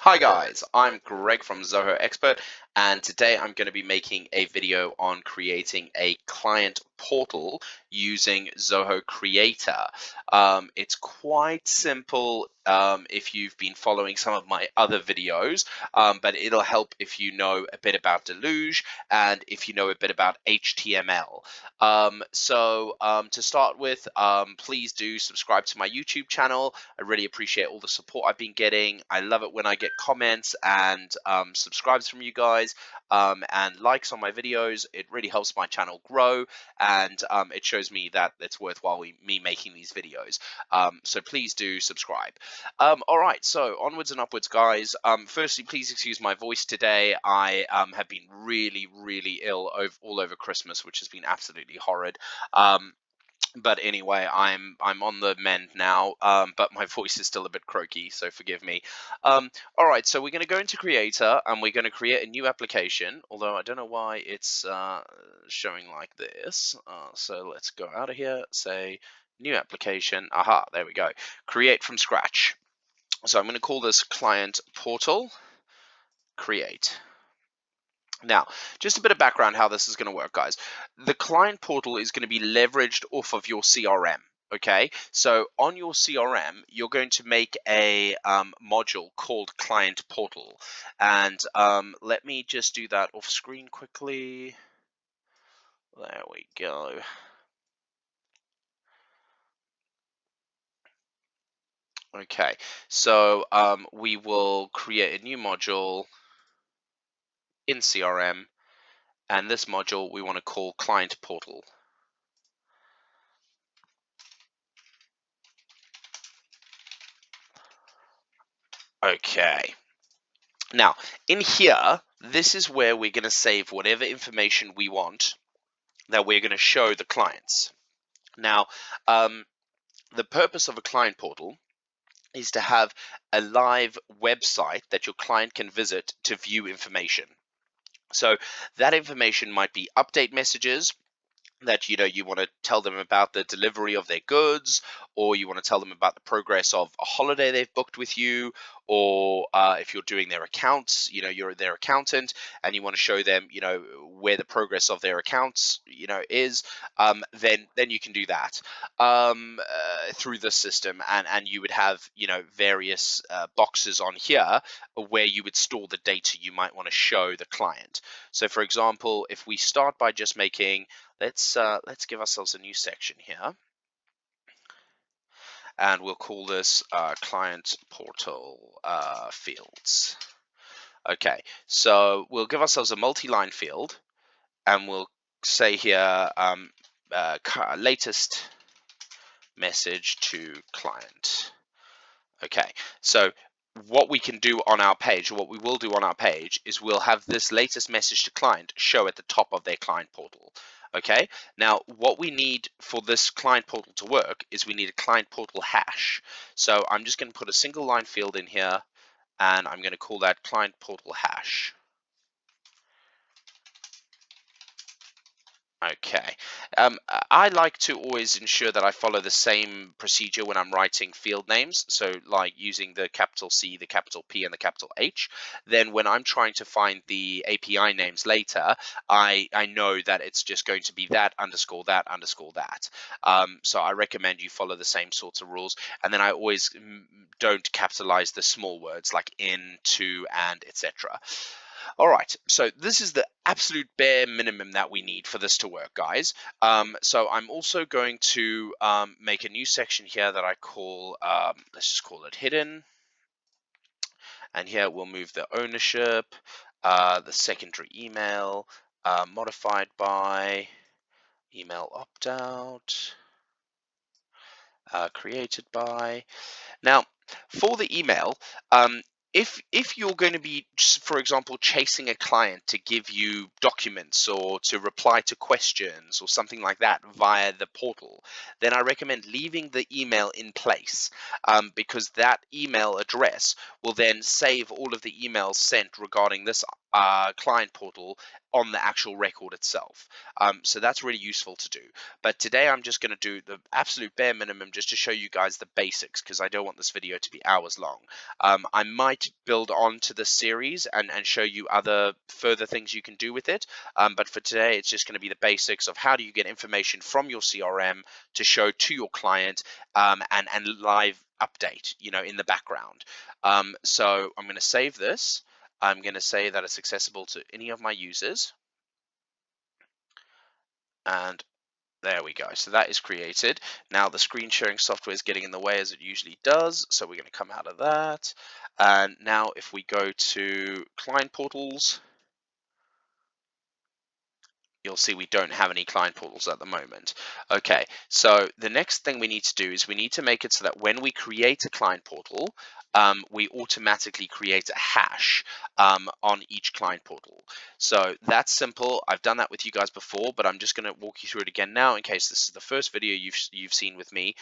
Hi guys, I'm Greg from Zoho Expert, and today I'm going to be making a video on creating a client portal using Zoho Creator. It's quite simple if you've been following some of my other videos, but it'll help if you know a bit about Deluge and if you know a bit about HTML. To start with, please do subscribe to my YouTube channel. I really appreciate all the support I've been getting. I love it when I get comments and subscribes from you guys and likes on my videos. It really helps my channel grow, and it shows me that it's worthwhile me making these videos. So please do subscribe. All right, so onwards and upwards, guys. Firstly, please excuse my voice today. I have been really ill all over Christmas, which has been absolutely horrid. But anyway, I'm on the mend now, but my voice is still a bit croaky, so forgive me. All right, so we're going to go into Creator, and we're going to create a new application, although I don't know why it's showing like this. So let's go out of here, say New Application. Aha, there we go. Create from scratch. So I'm going to call this Client Portal, Create. Now, just a bit of background how this is going to work, guys. The client portal is going to be leveraged off of your CRM. Okay, so on your CRM, you're going to make a module called Client Portal. And let me just do that off screen quickly. There we go. Okay, so we will create a new module in CRM. And this module we want to call Client Portal. Okay. Now, in here, this is where we're going to save whatever information we want that we're going to show the clients. Now, the purpose of a client portal is to have a live website that your client can visit to view information. So that information might be update messages that you want to tell them about the delivery of their goods, or you want to tell them about the progress of a holiday they've booked with you, or if you're doing their accounts, you're their accountant and you want to show them where the progress of their accounts is, then you can do that through the system, and you would have various boxes on here where you would store the data you might want to show the client. So for example, if we start by just making, let's give ourselves a new section here, and we'll call this client portal fields. Okay, so we'll give ourselves a multi-line field, and we'll say here latest message to client. Okay, so what we can do on our page, or what we will do on our page, is we'll have this latest message to client show at the top of their client portal. Okay, now what we need for this client portal to work is we need a client portal hash. So I'm just going to put a single line field in here, and I'm going to call that client portal hash. Okay. I like to always ensure that I follow the same procedure when I'm writing field names. So like using the capital C, the capital P, and the capital H. Then when I'm trying to find the API names later, I know that it's just going to be that underscore that underscore that. So I recommend you follow the same sorts of rules. And then I always don't capitalize the small words like in, to, and, etc. All right, so this is the absolute bare minimum that we need for this to work, guys. So I'm also going to make a new section here that I call, let's just call it hidden. And here we'll move the ownership, the secondary email, modified by, email opt-out, created by. Now, for the email, if you're going to be, for example, chasing a client to give you documents or to reply to questions or something like that via the portal, then I recommend leaving the email in place, because that email address will then save all of the emails sent regarding this client portal on the actual record itself. So that's really useful to do. But today I'm just going to do the absolute bare minimum just to show you guys the basics, because I don't want this video to be hours long. I might build on to the series and show you other further things you can do with it. But for today, it's just going to be the basics of how do you get information from your CRM to show to your client, and live update, in the background. So I'm going to save this. I'm going to say that it's accessible to any of my users. And there we go. So that is created. Now the screen sharing software is getting in the way as it usually does. So we're going to come out of that. And now if we go to client portals, you'll see we don't have any client portals at the moment. Okay, so the next thing we need to do is we need to make it so that when we create a client portal, we automatically create a hash on each client portal. So that's simple. I've done that with you guys before, but I'm just going to walk you through it again now in case this is the first video you've seen with me.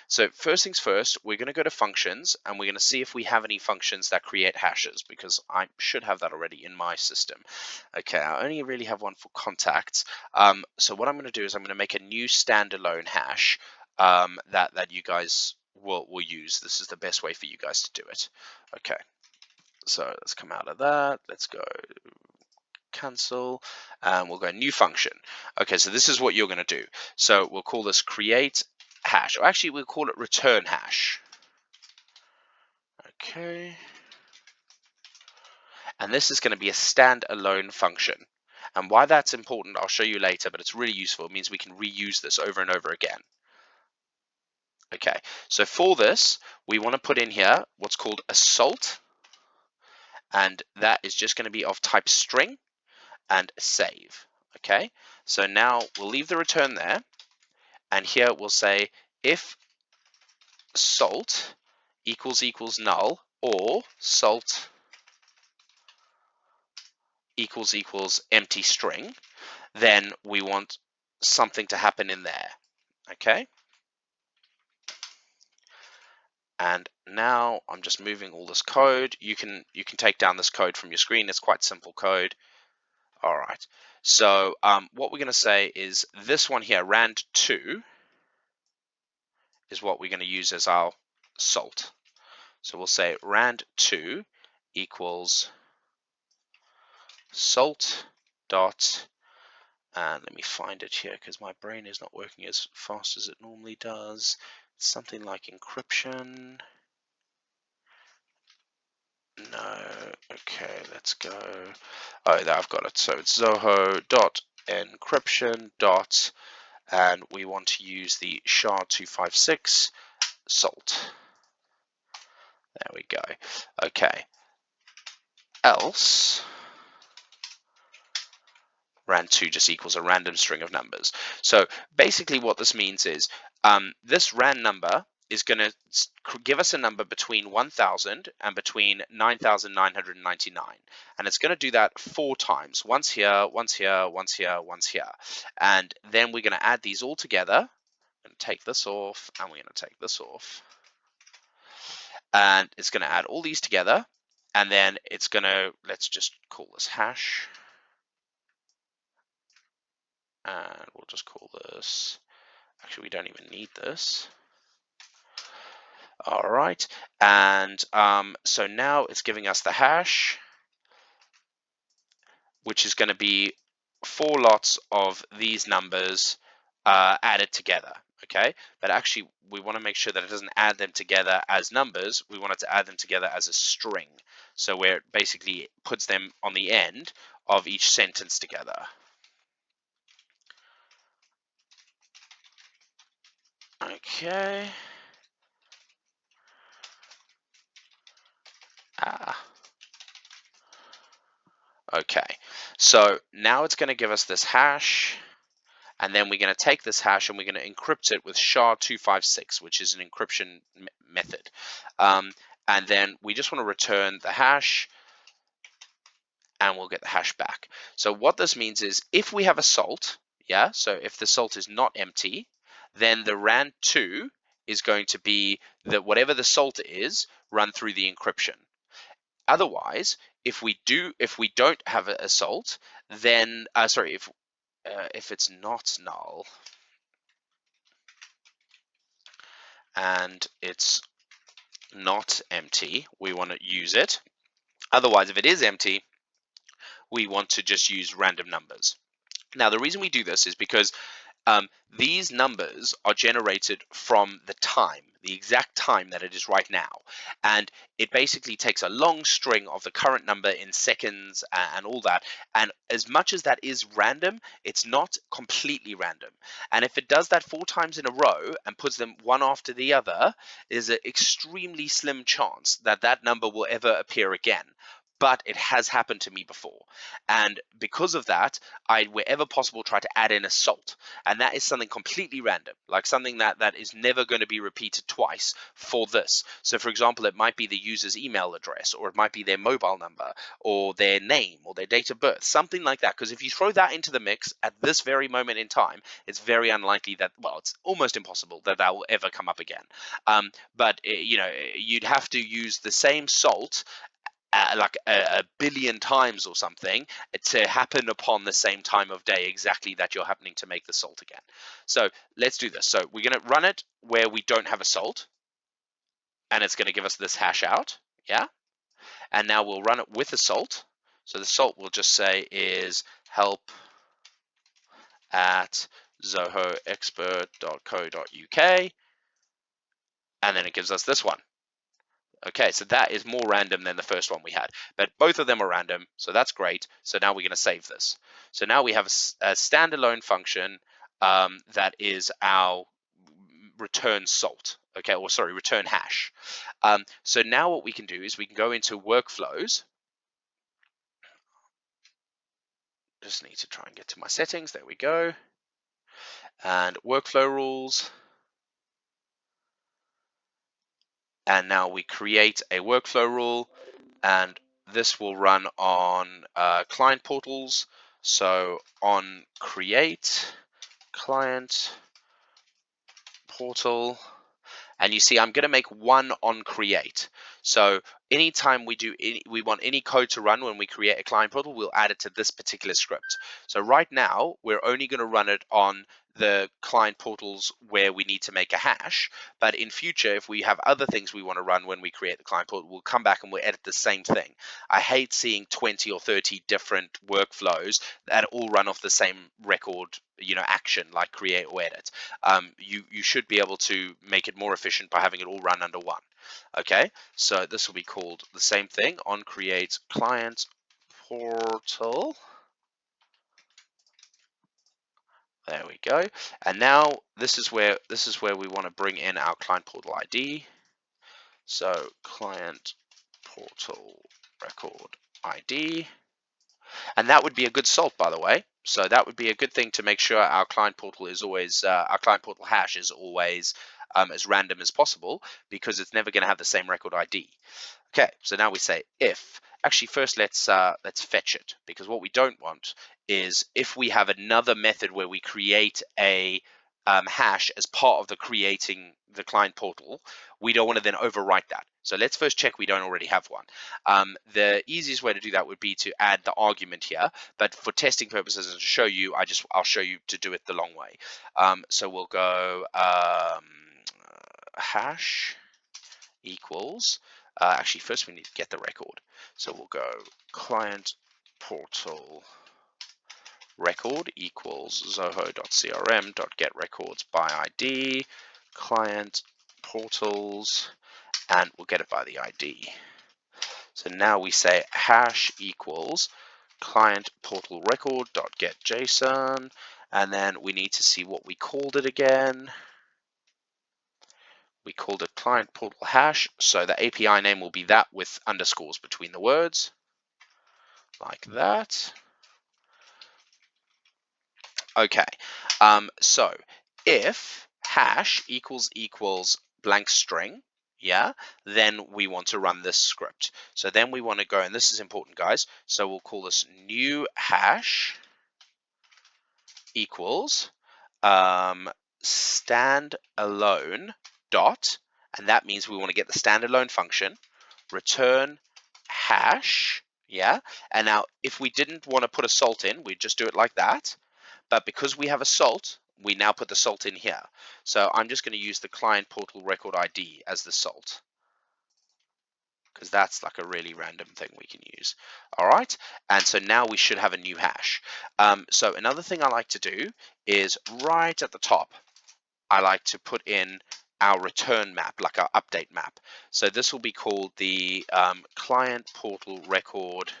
So first things first, we're going to go to functions and we're going to see if we have any functions that create hashes, because I should have that already in my system. Okay, I only really have one for contacts. So what I'm going to do is I'm going to make a new standalone hash that you guys will use. This is the best way for you guys to do it. Okay, so let's come out of that. Let's go cancel, and we'll go new function. Okay, so this is what you're going to do. So we'll call this create hash, or actually we'll call it return hash. Okay. And this is going to be a standalone function. And why that's important, I'll show you later, but it's really useful. It means we can reuse this over and over again. Okay, so for this, we want to put in here what's called a salt, and that is just going to be of type string and save. Okay, so now we'll leave the return there, and here we'll say if salt equals null, or salt equals empty string, then we want something to happen in there. Okay, and now I'm just moving all this code. You can take down this code from your screen. It's quite simple code. All right, so what we're going to say is this one here, rand2, is what we're going to use as our salt. So we'll say rand2 equals salt dot, and let me find it here because my brain is not working as fast as it normally does. It's something like encryption. No, okay, let's go. Oh, there, I've got it. So it's Zoho dot encryption dot, and we want to use the SHA-256 salt. There we go. Okay. Else rand2 just equals a random string of numbers. So basically what this means is this rand number is going to give us a number between 1000 and between 9999, and it's going to do that 4 times, once here, once here, once here, once here, and then we're going to add these all together and take this off, and we're going to take this off, and it's going to add all these together, and then it's going to, let's just call this hash, and we'll just call this, actually we don't even need this. All right, and so now it's giving us the hash, which is going to be 4 lots of these numbers added together. Okay, but actually we want to make sure that it doesn't add them together as numbers. We want it to add them together as a string, so where it basically puts them on the end of each sentence together. Okay. Okay, so now it's going to give us this hash, and then we're going to take this hash and we're going to encrypt it with SHA-256, which is an encryption method. And then we just want to return the hash, and we'll get the hash back. So what this means is if we have a salt, yeah, so if the salt is not empty, then the rand2 is going to be that whatever the salt is, run through the encryption. Otherwise, if we don't have a salt, then sorry, if it's not null and it's not empty, we want to use it. Otherwise, if it is empty, we want to just use random numbers. Now, the reason we do this is because these numbers are generated from the exact time that it is right now. And it basically takes a long string of the current number in seconds and all that. And as much as that is random, it's not completely random. And if it does that 4 times in a row and puts them one after the other, there's an extremely slim chance that that number will ever appear again. But it has happened to me before. And because of that, I, wherever possible, try to add in a salt. And that is something completely random, like something that is never going to be repeated twice for this. So for example, it might be the user's email address, or it might be their mobile number, or their name, or their date of birth, something like that. Because if you throw that into the mix at this very moment in time, it's very unlikely that, well, it's almost impossible that that will ever come up again. But you know, you'd have to use the same salt like a billion times or something to happen upon the same time of day exactly that you're happening to make the salt again. So let's do this. So we're going to run it where we don't have a salt, and it's going to give us this hash out. Yeah. And now we'll run it with a salt. So the salt will just say is help at zohoexpert.co.uk, and then it gives us this one. Okay, so that is more random than the first one we had, but both of them are random, so that's great. So now we're going to save this. So now we have a standalone function that is our return salt, okay, or sorry, return hash. So now what we can do is we can go into workflows. Just need to try and get to my settings. There we go. And workflow rules. And now we create a workflow rule, and this will run on client portals. So on create client portal, and you see I'm going to make one on create. So anytime we want any code to run when we create a client portal, we'll add it to this particular script. So right now we're only going to run it on the client portals where we need to make a hash, but in future, if we have other things we want to run when we create the client portal, we'll come back and we'll edit the same thing. I hate seeing 20 or 30 different workflows that all run off the same record, you know, action like create or edit. You should be able to make it more efficient by having it all run under one. Okay, so this will be called the same thing on create client portal. There we go. And now this is where we want to bring in our client portal ID. So client portal record ID. And that would be a good salt, by the way. So that would be a good thing to make sure our client portal is always our client portal hash is always as random as possible, because it's never going to have the same record ID. Okay, so now we say if. Actually, first let's fetch it, because what we don't want is if we have another method where we create a hash as part of the creating the client portal, we don't want to then overwrite that. So let's first check we don't already have one. The easiest way to do that would be to add the argument here, but for testing purposes and to show you, I'll show you to do it the long way. So we'll go hash equals, actually first we need to get the record. So we'll go client portal record equals zoho.crm.getRecords by ID, client portals, and we'll get it by the ID. So now we say hash equals client portal record.getJSON, and then we need to see what we called it again. We called it client portal hash, so the API name will be that with underscores between the words, like that. Okay, so if hash equals blank string, yeah, then we want to run this script. So then we want to go, and this is important, guys, so we'll call this new hash equals standalone dot, and that means we want to get the standalone function, return hash Yeah. And now if we didn't want to put a salt in, we'd just do it like that. But because we have a salt, we now put the salt in here. So I'm just going to use the client portal record ID as the salt, because that's like a really random thing we can use. All right. And so now we should have a new hash. So another thing I like to do is right at the top, I like to put in our return map, like our update map. So this will be called the client portal record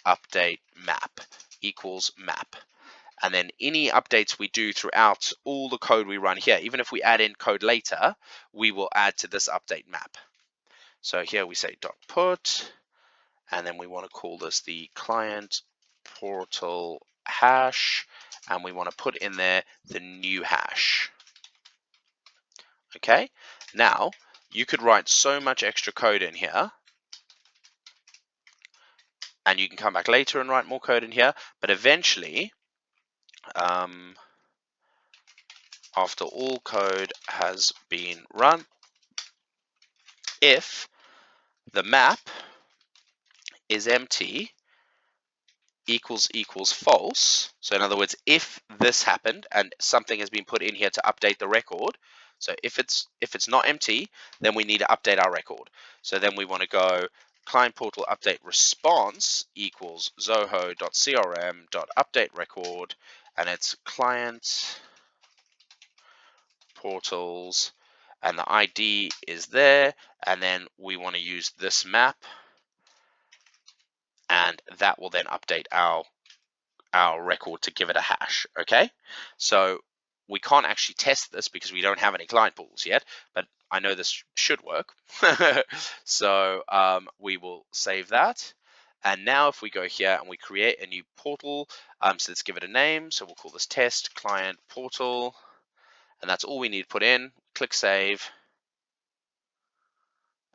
update map equals map. And then any updates we do throughout all the code we run here, even if we add in code later, we will add to this update map. So here we say dot put, and then we want to call this the client portal hash, and we want to put in there the new hash. Okay, now you could write so much extra code in here, and you can come back later and write more code in here, but eventually, after all code has been run, if the map is empty equals false, so in other words, if this happened and something has been put in here to update the record, so if it's not empty, then we need to update our record. So then we want to go client portal update response equals zoho.crm.update record, and it's client portals, and the ID is there, and then we want to use this map, and that will then update our record to give it a hash. Okay, so we can't actually test this because we don't have any client pools yet, but I know this should work. So we will save that. And now if we go here and we create a new portal, so let's give it a name. So we'll call this test client portal, and that's all we need to put in. Click save.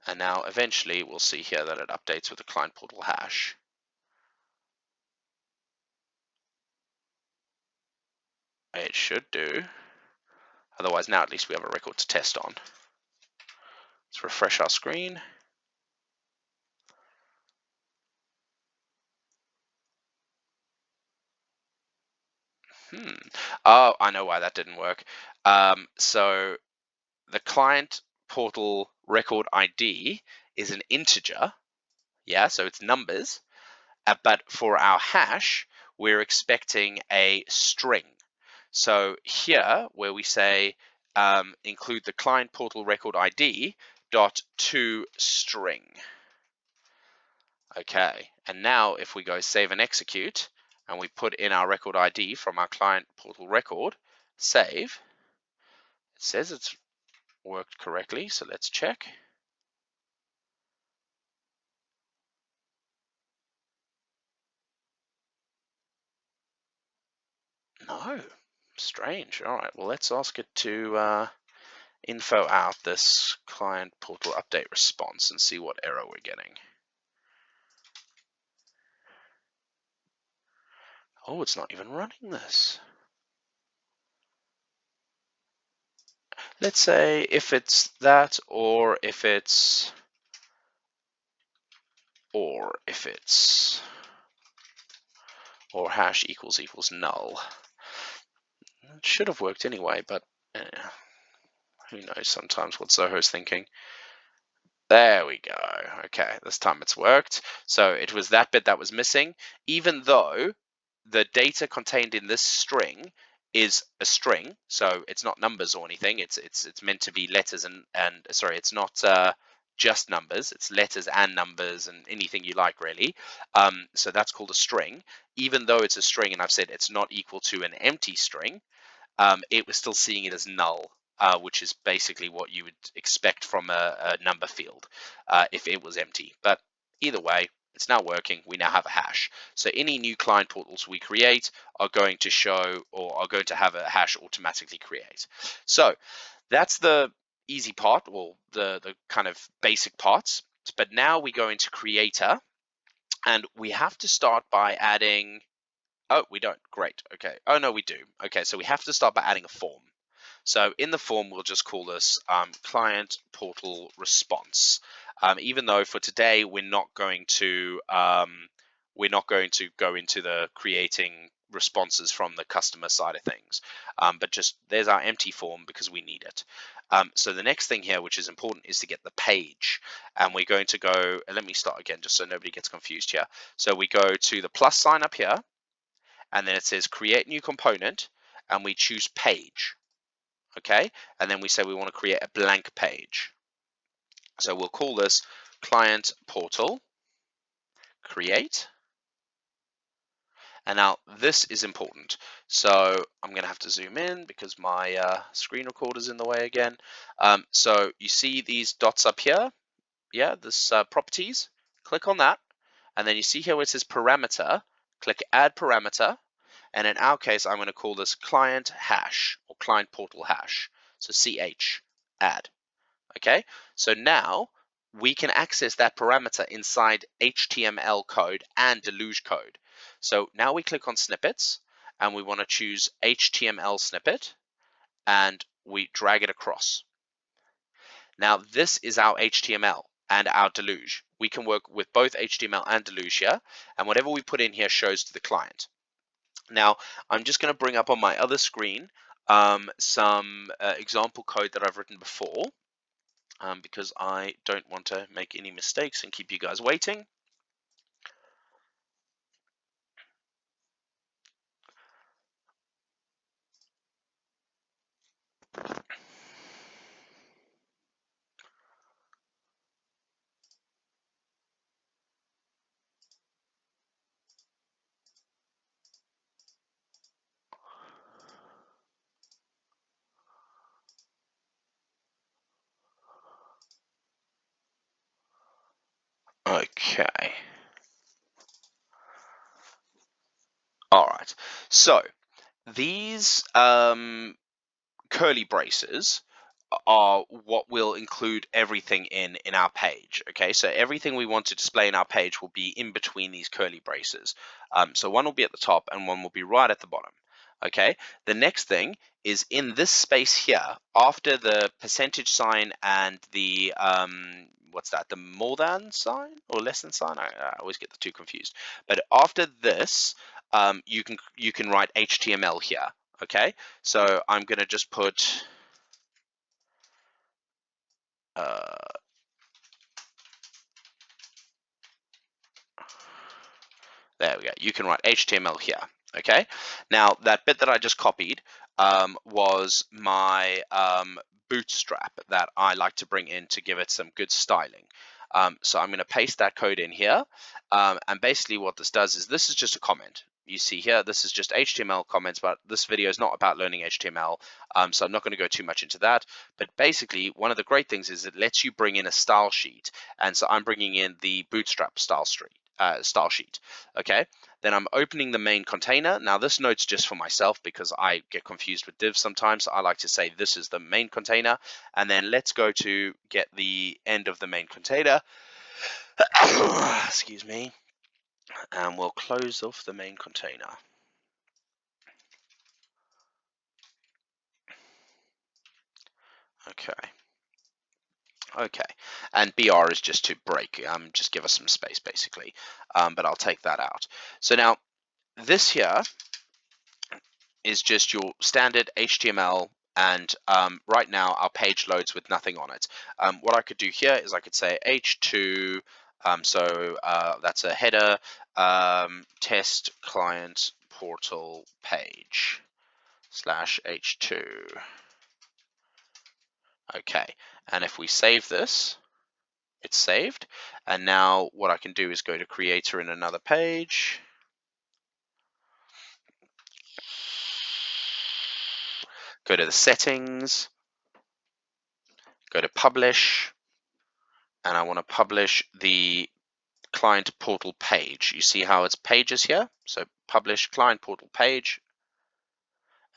And now eventually we'll see here that it updates with the client portal hash. It should do. Otherwise, now at least we have a record to test on. Let's refresh our screen. Oh, I know why that didn't work. So the client portal record ID is an integer. Yeah, so it's numbers. But for our hash, we're expecting a string. So here, where we say include the client portal record ID dot to string. Okay, and now if we go save and execute, and we put in our record ID from our client portal record, save, it says it's worked correctly, so let's check. No, strange. All right, well, let's ask it to info out this client portal update response and see what error we're getting. Oh, it's not even running this. Let's say if it's that, or if it's or hash equals null. It should have worked anyway, but who knows sometimes what Zoho's thinking. There we go. Okay, this time it's worked. So it was that bit that was missing, even though the data contained in this string is a string, so it's not numbers or anything. It's meant to be letters and sorry, it's not just numbers. It's letters and numbers and anything you like, really. So that's called a string. Even though it's a string, and I've said it's not equal to an empty string, it was still seeing it as null, which is basically what you would expect from a number field if it was empty. But either way, it's now working. We now have a hash. So any new client portals we create are going to show, or are going to have a hash automatically create. So that's the easy part, or the kind of basic parts. But now we go into Creator, and we have to start by adding. Oh, we don't. Great. Okay. Oh, no, we do. Okay, so we have to start by adding a form. So in the form, we'll just call this client portal response. even though for today we're not going to go into the creating responses from the customer side of things, but just there's our empty form because we need it. So the next thing here, which is important, is to get the page, and we're going to go, let me start again just so nobody gets confused here. So we go to the plus sign up here, and then it says create new component, and we choose page. Okay, and then we say we want to create a blank page. So we'll call this client portal create. And now this is important. So I'm going to have to zoom in because my screen recorder is in the way again. So you see these dots up here? Yeah, this properties. Click on that. And then you see here where it says parameter. Click add parameter. And in our case, I'm going to call this client hash or client portal hash. So ch add. Okay, so now we can access that parameter inside HTML code and Deluge code. So now we click on snippets and we want to choose HTML snippet and we drag it across. Now this is our HTML and our Deluge. We can work with both HTML and Deluge here, and whatever we put in here shows to the client. Now I'm just going to bring up on my other screen some example code that I've written before. Because I don't want to make any mistakes and keep you guys waiting. Okay. All right. So these curly braces are what will include everything in our page. Okay, so everything we want to display in our page will be in between these curly braces. So one will be at the top and one will be right at the bottom. Okay, the next thing is in this space here, after the percentage sign and the what's that, the more than sign or less than sign? I always get the two confused. But after this, you can write HTML here. Okay, so I'm going to just put there we go. You can write HTML here. Okay. Now that bit that I just copied was my bootstrap that I like to bring in to give it some good styling. So I'm going to paste that code in here. And basically what this does is this is just a comment. You see here, this is just HTML comments, but this video is not about learning HTML, so I'm not going to go too much into that. But basically, one of the great things is it lets you bring in a style sheet, and so I'm bringing in the Bootstrap style sheet. Okay, then I'm opening the main container. Now this note's just for myself because I get confused with divs sometimes. So I like to say this is the main container, and then let's go to get the end of the main container. Excuse me. And we'll close off the main container. Okay, and BR is just to break, just give us some space basically, but I'll take that out. So now this here is just your standard HTML, and right now our page loads with nothing on it. What I could do here is I could say h2, so that's a header, test client portal page /h2. Okay, and if we save this, it's saved. And now what I can do is go to creator in another page. Go to the settings, go to publish, and I want to publish the client portal page. You see how it's pages here? So publish client portal page.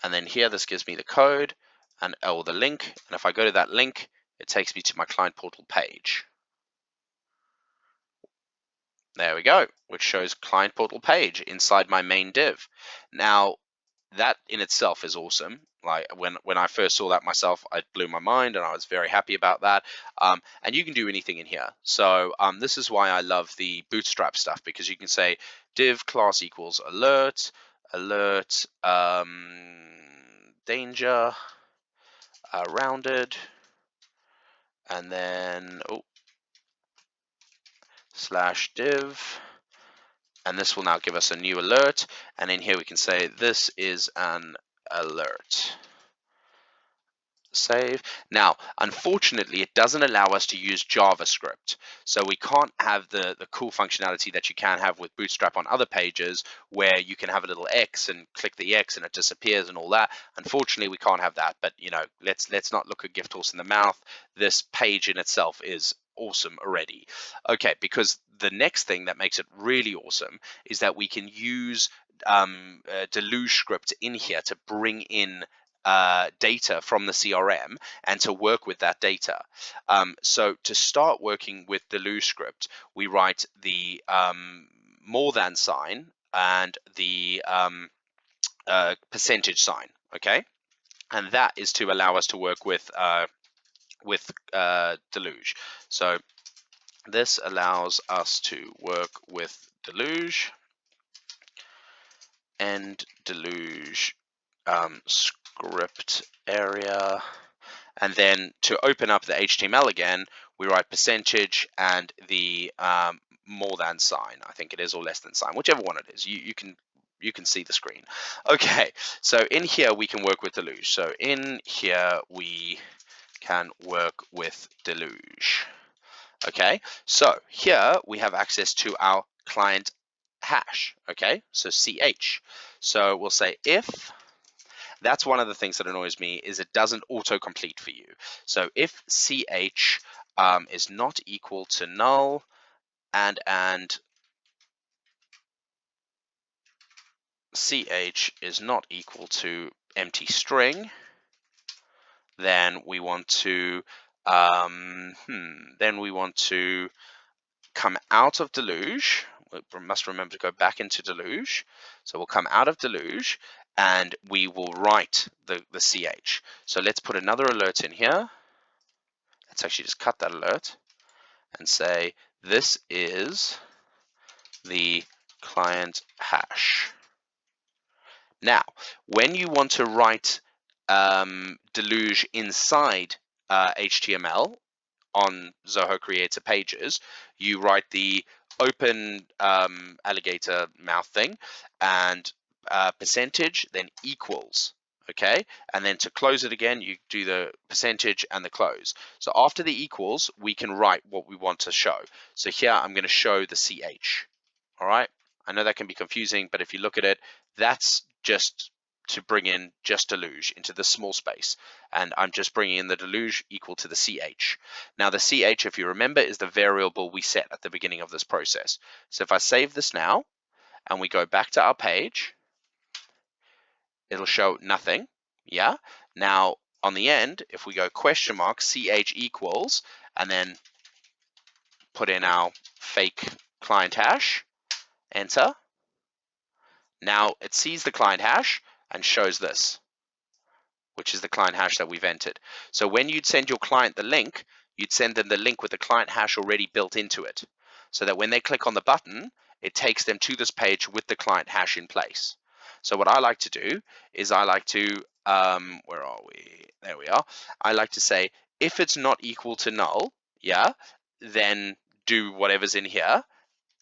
And then here, this gives me the code and or the link. And if I go to that link, it takes me to my client portal page. There we go, which shows client portal page inside my main div. Now, that in itself is awesome. Like when I first saw that myself, it blew my mind, and I was very happy about that. And you can do anything in here. So this is why I love the Bootstrap stuff, because you can say div class equals alert, alert, danger, rounded, and then slash div, and this will now give us a new alert. And in here we can say this is an alert. Save. Now, unfortunately, it doesn't allow us to use JavaScript. So we can't have the cool functionality that you can have with Bootstrap on other pages, where you can have a little X and click the X and it disappears and all that. Unfortunately, we can't have that. But let's not look a gift horse in the mouth. This page in itself is awesome already. Okay, because the next thing that makes it really awesome is that we can use Deluge script in here to bring in data from the CRM and to work with that data. So to start working with Deluge script, we write the more than sign and the percentage sign, okay? And that is to allow us to work with Deluge. So this allows us to work with Deluge and Deluge script area. And then to open up the HTML again, we write percentage and the more than sign, I think it is, or less than sign, whichever one it is. You can see the screen. Okay, so in here we can work with Deluge. So in here we can work with Deluge. Okay, so here we have access to our client hash. Okay, so ch. So we'll say if. That's one of the things that annoys me, is it doesn't autocomplete for you. So if ch is not equal to null and ch is not equal to empty string, then we want to come out of Deluge. We must remember to go back into Deluge. So we'll come out of Deluge and we will write the ch. So let's put another alert in here. Let's actually just cut that alert and say this is the client hash. Now, when you want to write Deluge inside HTML on Zoho Creator pages, you write the open alligator mouth thing and percentage, then equals. Okay, and then to close it again, you do the percentage and the close. So after the equals, we can write what we want to show. So here I'm going to show the ch. All right, I know that can be confusing, but if you look at it, that's just to bring in just Deluge into the small space, and I'm just bringing in the Deluge equal to the ch. Now the ch, if you remember, is the variable we set at the beginning of this process. So if I save this now and we go back to our page, it'll show nothing. Yeah. Now on the end, if we go question mark ch equals and then put in our fake client hash, enter. Now it sees the client hash and shows this, which is the client hash that we've entered. So when you'd send your client the link, you'd send them the link with the client hash already built into it, so that when they click on the button, it takes them to this page with the client hash in place. So what I like to do is I like to, where are we? There we are. I like to say, if it's not equal to null, yeah, then do whatever's in here,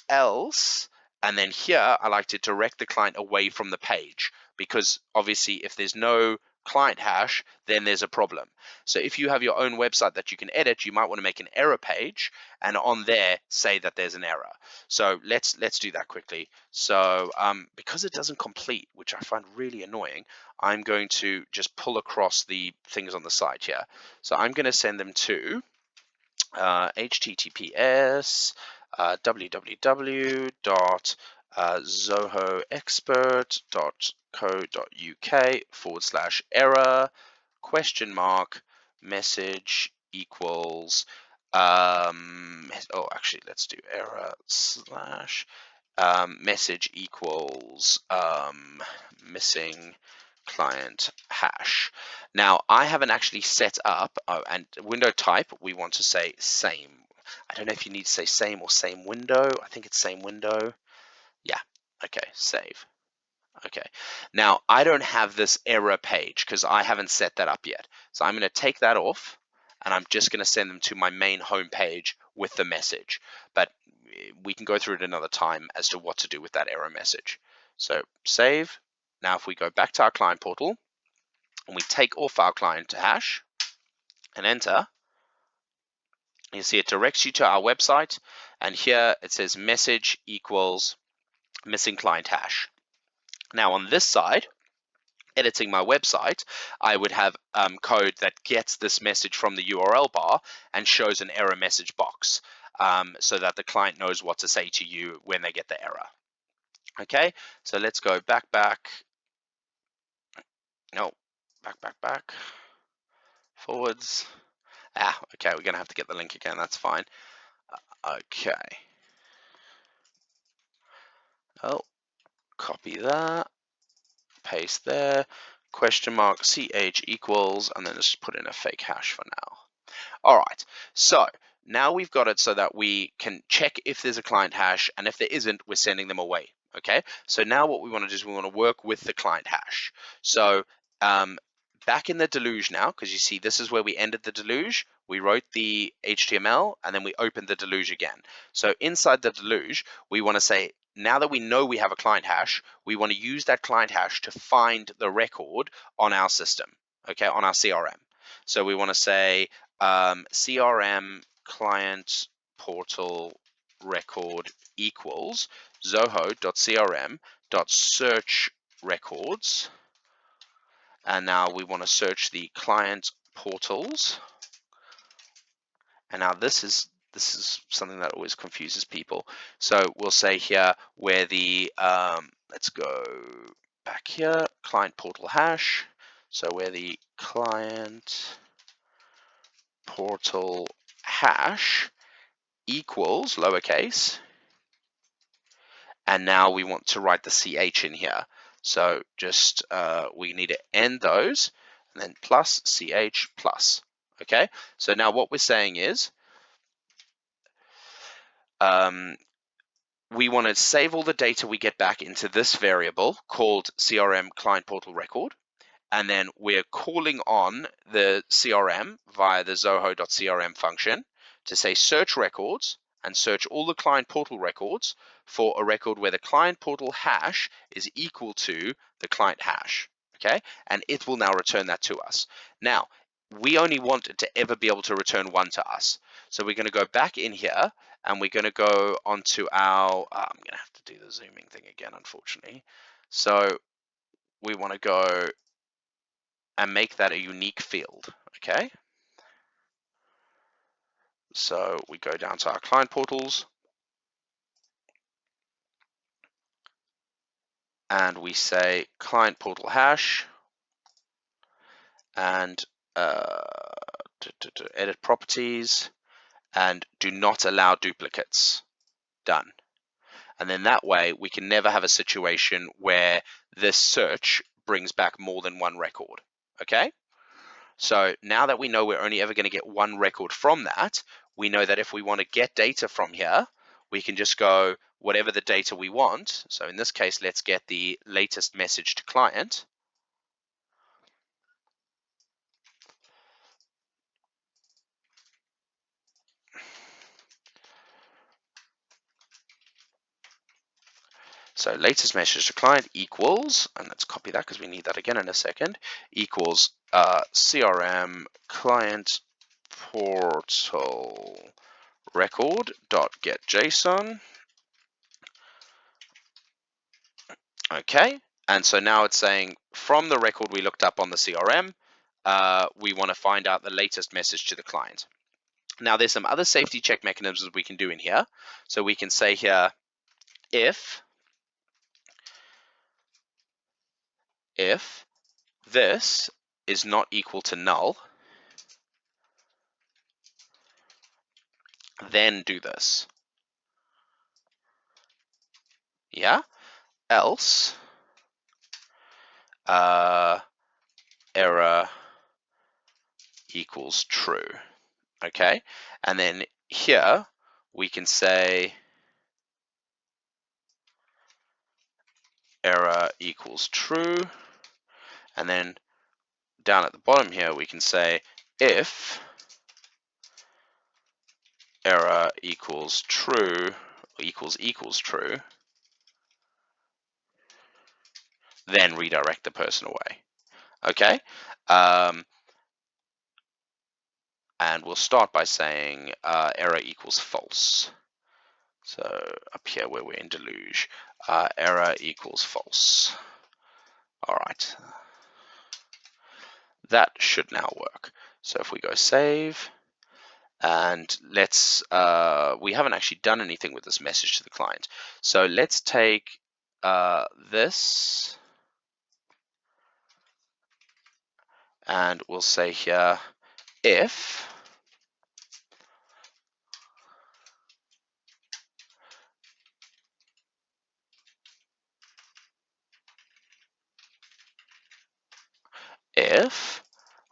else, and then here I like to direct the client away from the page, because obviously if there's no client hash, then there's a problem. So if you have your own website that you can edit, you might want to make an error page and on there say that there's an error. So let's do that quickly. So because it doesn't complete, which I find really annoying, I'm going to just pull across the things on the side here. So I'm going to send them to https www.zohoexpert.co.uk/error message equals actually let's do error / message equals missing client hash. Now I haven't actually set up, and window type, we want to say same. I don't know if you need to say same or same window. I think it's same window. Yeah, okay, save. Okay, now I don't have this error page because I haven't set that up yet. So I'm going to take that off and I'm just going to send them to my main home page with the message. But we can go through it another time as to what to do with that error message. So save. Now if we go back to our client portal and we take off our client hash and enter, you see it directs you to our website, and here it says message equals missing client hash. Now on this side, editing my website, I would have code that gets this message from the URL bar and shows an error message box, so that the client knows what to say to you when they get the error. Okay, so let's go back, no, back, forwards. Okay, we're gonna have to get the link again, that's fine. Okay, oh, copy that, paste there, question mark ch equals, and then just put in a fake hash for now. All right, so now we've got it so that we can check if there's a client hash, and if there isn't, we're sending them away. Okay, so now what we want to do is we want to work with the client hash. So back in the Deluge now, because you see this is where we ended the Deluge. We wrote the HTML and then we opened the Deluge again. So inside the Deluge, we want to say, now that we know we have a client hash, we want to use that client hash to find the record on our system, okay, on our CRM. So we want to say CRM client portal record equals zoho.crm.search records, and now we want to search the client portals. And now this is something that always confuses people. So we'll say here where the let's go back here, client portal hash. So where the client portal hash equals lowercase, and now we want to write the ch in here. So just we need to end those, and then plus ch plus. Okay, so now what we're saying is we want to save all the data we get back into this variable called CRM client portal record, and then we're calling on the CRM via the zoho.crm function to say search records and search all the client portal records for a record where the client portal hash is equal to the client hash, okay? And it will now return that to us. Now, we only want it to ever be able to return one to us. So we're going to go back in here and we're going to go onto our, I'm going to have to do the zooming thing again, unfortunately. So we want to go and make that a unique field, okay? So we go down to our client portals and we say client portal hash and edit properties and do not allow duplicates. Done. And then that way we can never have a situation where this search brings back more than one record, okay? So now that we know we're only ever going to get one record from that, we know that if we want to get data from here, we can just go whatever the data we want. So in this case, let's get the latest message to client. So latest message to client equals, and let's copy that because we need that again in a second, equals CRM client portal record dot get JSON. Okay, and so now it's saying from the record we looked up on the CRM, we want to find out the latest message to the client. Now there's some other safety check mechanisms we can do in here. So we can say here, if this is not equal to null, then do this. Yeah, else error equals true. Okay, and then here we can say error equals true, and then down at the bottom here we can say if error equals true, equals true, then redirect the person away. Okay, and we'll start by saying error equals false. So up here where we're in Deluge, error equals false. All right, that should now work. So if we go save, and let's, we haven't actually done anything with this message to the client. So let's take this, and we'll say here, if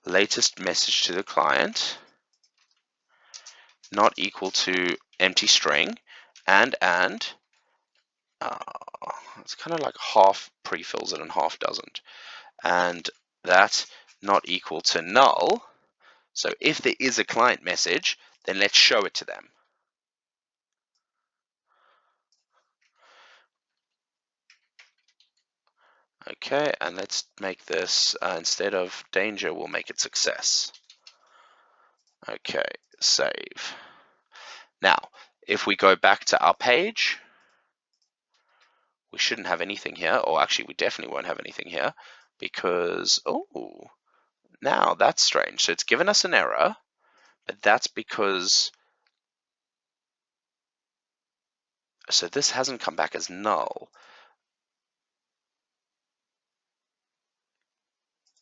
latest message to the client not equal to empty string, and it's kind of like half pre-fills it and half doesn't, and that not equal to null. So if there is a client message, then let's show it to them. Okay, and let's make this, instead of danger, we'll make it success. Okay, save. Now, if we go back to our page, we shouldn't have anything here, or actually we definitely won't have anything here, because, oh, now that's strange. So it's given us an error, but that's because, so this hasn't come back as null.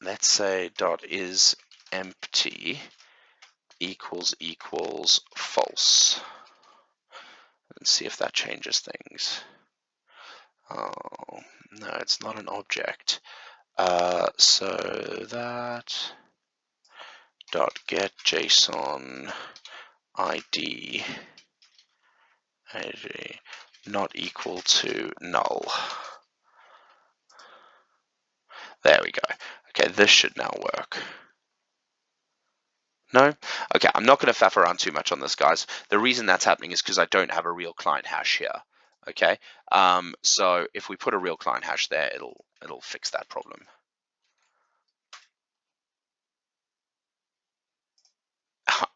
Let's say dot is empty equals false. Let's see if that changes things. Oh, no, it's not an object. So that dot get JSON ID not equal to null. There we go. Okay, this should now work. No? Okay, I'm not going to faff around too much on this, guys. The reason that's happening is because I don't have a real client hash here. Okay, so if we put a real client hash there, it'll fix that problem.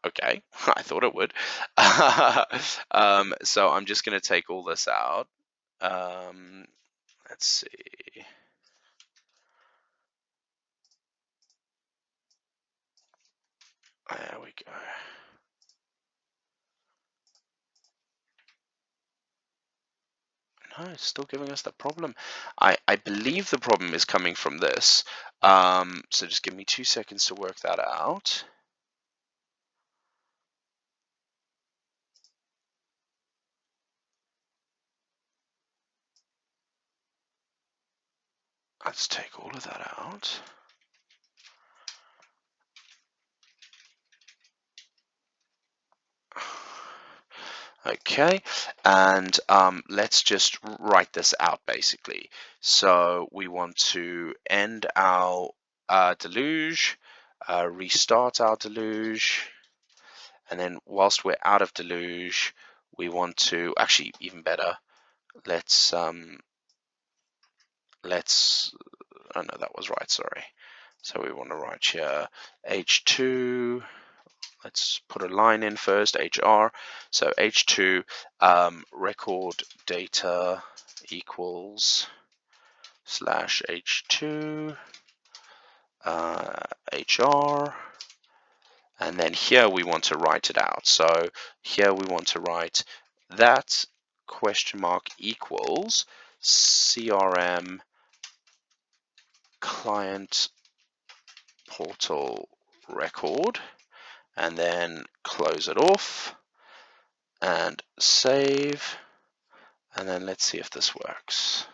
Okay, I thought it would. So I'm just going to take all this out. Let's see. There we go. No, it's still giving us that problem. I believe the problem is coming from this. So just give me 2 seconds to work that out. Let's take all of that out. Okay, and let's just write this out basically. So we want to end our deluge, restart our deluge, and then whilst we're out of deluge, we want to, actually even better, let's oh no, that was right, sorry. So we want to write here h2, let's put a line in first, hr. So h2 record data equals slash h2 hr, and then here we want to write it out. So here we want to write that question mark equals CRM client portal record, and then close it off and save, and then let's see if this works.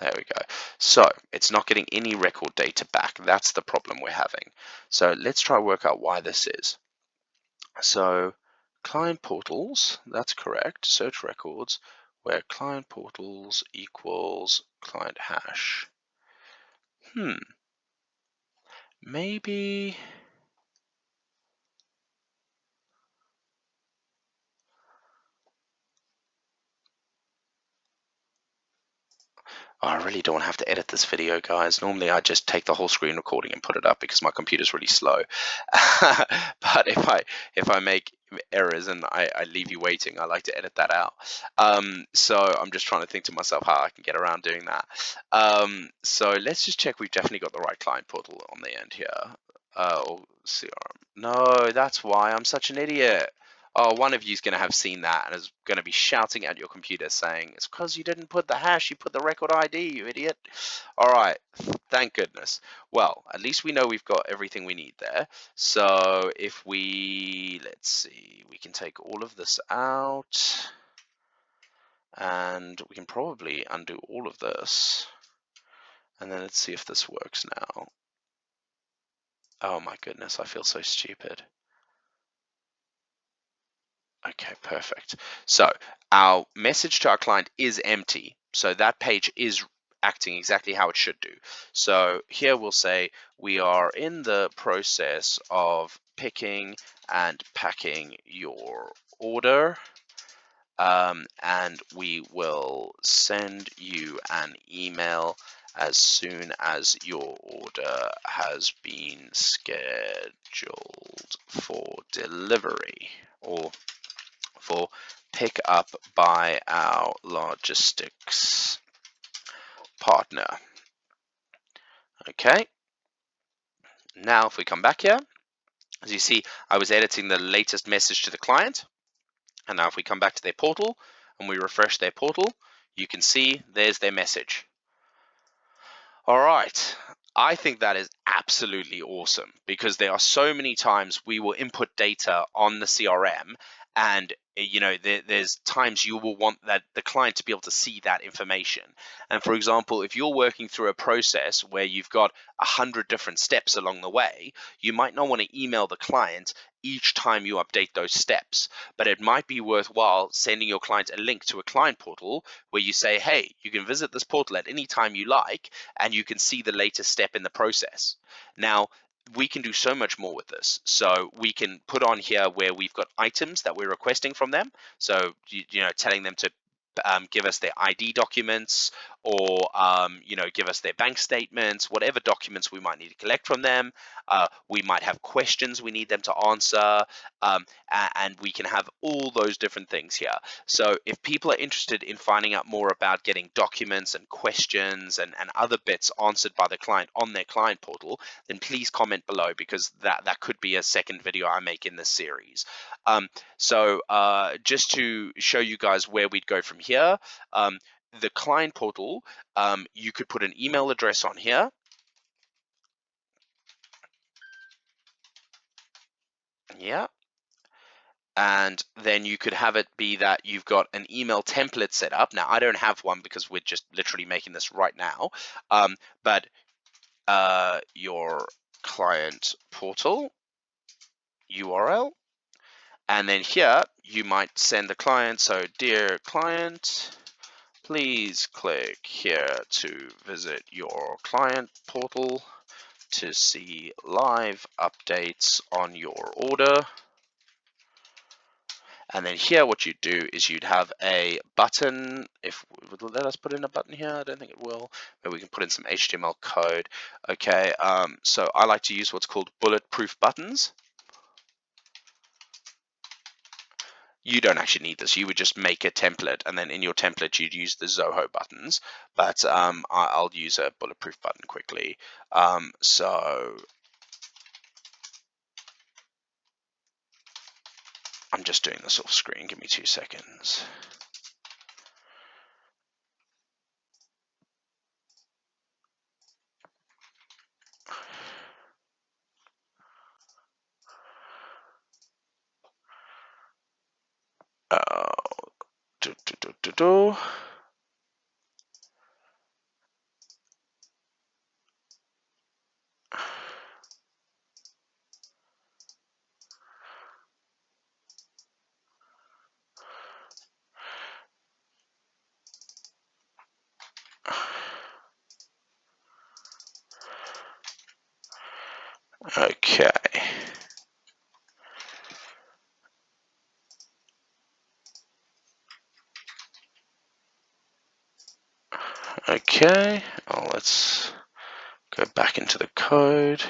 There we go. So it's not getting any record data back. That's the problem we're having. So let's try work out why this is. So client portals, that's correct. Search records where client portals equals client hash. Maybe. I really don't have to edit this video, guys. Normally I just take the whole screen recording and put it up because my computer's really slow. But if I make errors and I leave you waiting, I like to edit that out. So I'm just trying to think to myself how I can get around doing that. So let's just check we've definitely got the right client portal on the end here. Or CRM. No, that's why I'm such an idiot. Oh, one of you is going to have seen that and is going to be shouting at your computer saying, it's because you didn't put the hash, you put the record ID, you idiot. All right, thank goodness. Well, at least we know we've got everything we need there. So if we, let's see, we can take all of this out and we can probably undo all of this. And then let's see if this works now. Oh my goodness, I feel so stupid. Okay, perfect. So our message to our client is empty. So that page is acting exactly how it should do. So here we'll say we are in the process of picking and packing your order. And we will send you an email as soon as your order has been scheduled for delivery or for pick up by our logistics partner. Okay, now if we come back here, as you see, I was editing the latest message to the client. And now if we come back to their portal and we refresh their portal, you can see there's their message. All right. I think that is absolutely awesome because there are so many times we will input data on the CRM and there's times you will want that the client to be able to see that information. And for example, if you're working through a process where you've got 100 different steps along the way, you might not want to email the client each time you update those steps, but it might be worthwhile sending your client a link to a client portal where you say, hey, you can visit this portal at any time you like and you can see the latest step in the process. Now, we can do so much more with this. So we can put on here where we've got items that we're requesting from them. So, telling them to give us their ID documents or, give us their bank statements, whatever documents we might need to collect from them. We might have questions we need them to answer, and we can have all those different things here. So if people are interested in finding out more about getting documents and questions and other bits answered by the client on their client portal, then please comment below because that could be a second video I make in this series. So just to show you guys where we'd go from here, the client portal, you could put an email address on here. Yeah. And then you could have it be that you've got an email template set up. Now, I don't have one because we're just literally making this right now. But your client portal URL. And then here you might send the client. So, dear client, please click here to visit your client portal to see live updates on your order. And then here what you'd do is you'd have a button. If it would let us put in a button here, I don't think it will. Maybe we can put in some HTML code. Okay, so I like to use what's called bulletproof buttons. You don't actually need this. You would just make a template, and then in your template you'd use the Zoho buttons. But I'll use a bulletproof button quickly. So I'm just doing this off screen. Give me 2 seconds. Okay. Okay, let's go back into the code.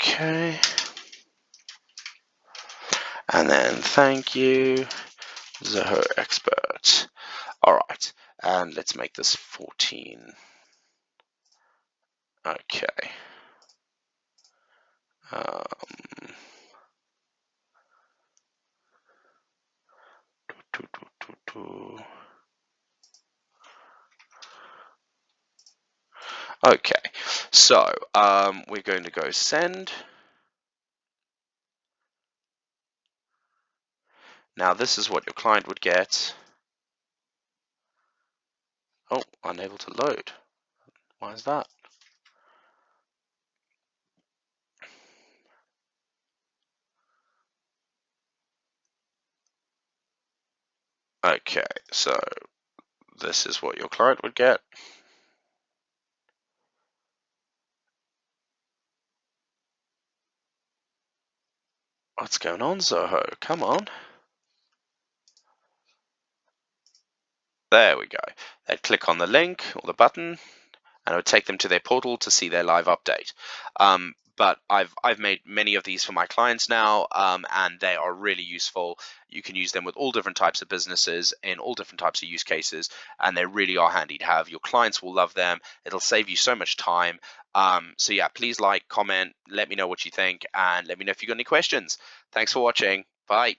Okay. And then thank you, Zoho Expert. All right, and let's make this 14. Okay. Okay, so we're going to go send. Now this is what your client would get. Oh, unable to load. Why is that? Okay, so this is what your client would get. What's going on, Zoho? Come on. There we go. They'd click on the link or the button, and it would take them to their portal to see their live update. But I've made many of these for my clients now, and they are really useful. You can use them with all different types of businesses in all different types of use cases, and they really are handy to have. Your clients will love them. It'll save you so much time. So yeah, please like, comment, let me know what you think, and let me know if you've got any questions. Thanks for watching. Bye.